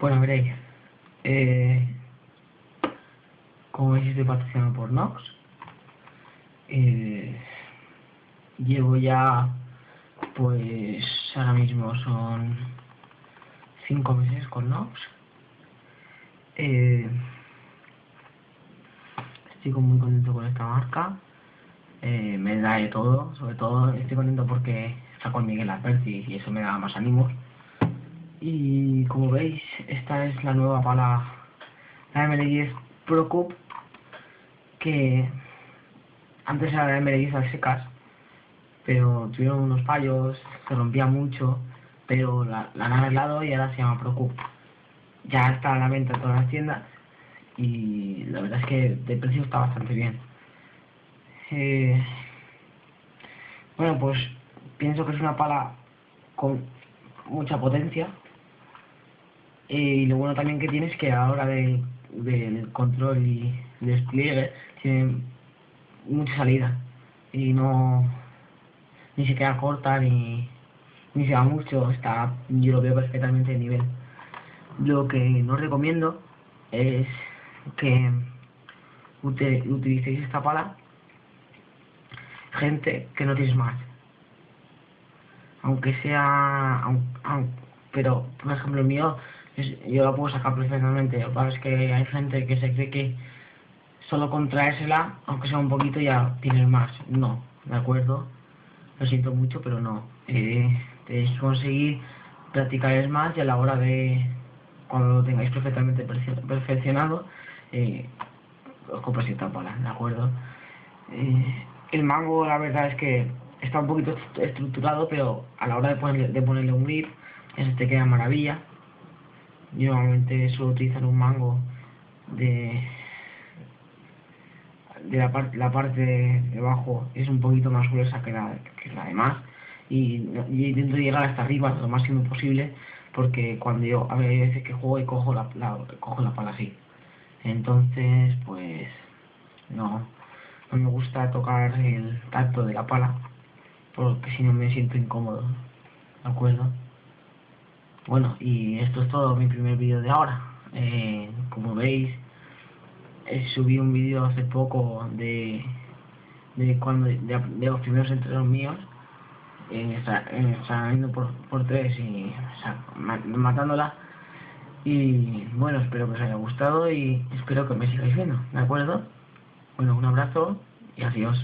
Bueno, veréis, eh, como veis estoy patrocinado por Nox. Llevo ya, pues ahora mismo son 5 meses con Nox. Estoy muy contento con esta marca. Me da de todo, sobre todo estoy contento porque está con Miguel Alberti y eso me da más ánimos. Y como veis, esta es la nueva pala, la ML10 Pro Cup, que antes era la ML10 a secas, pero tuvieron unos fallos, se rompía mucho, pero la han arreglado y ahora se llama Pro Cup. Ya está a la venta en todas las tiendas y la verdad es que de precio está bastante bien. Bueno, pues pienso que es una pala con mucha potencia. Y lo bueno también que tiene es que a la hora del control y despliegue tiene mucha salida y no ni se queda corta ni se va mucho, yo lo veo perfectamente de nivel. Lo que no recomiendo es que utilicéis esta pala gente que no tiene más, aunque sea pero por ejemplo el mío yo la puedo sacar perfectamente. Lo que pasa es que hay gente que se cree que solo con traérsela, aunque sea un poquito, ya tienes más. No, ¿de acuerdo? Lo siento mucho, pero no. Es conseguir practicar más y a la hora de, cuando lo tengáis perfectamente perfeccionado, os compráis esta pala, ¿de acuerdo? El mango, la verdad es que está un poquito estructurado, pero a la hora de ponerle un grip, eso te queda maravilla. Yo normalmente suelo utilizar un mango de la parte de abajo es un poquito más gruesa que la demás y intento llegar hasta arriba lo máximo posible, porque cuando yo a veces que juego y cojo la pala así, entonces pues no me gusta tocar el tacto de la pala porque si no me siento incómodo, ¿de acuerdo? Bueno, y esto es todo, mi primer vídeo de ahora. Como veis, subí un vídeo hace poco de los primeros entrenos míos, saliendo por 3 y matándola. Y bueno, espero que os haya gustado y espero que me sigáis viendo, ¿de acuerdo? Bueno, un abrazo y adiós.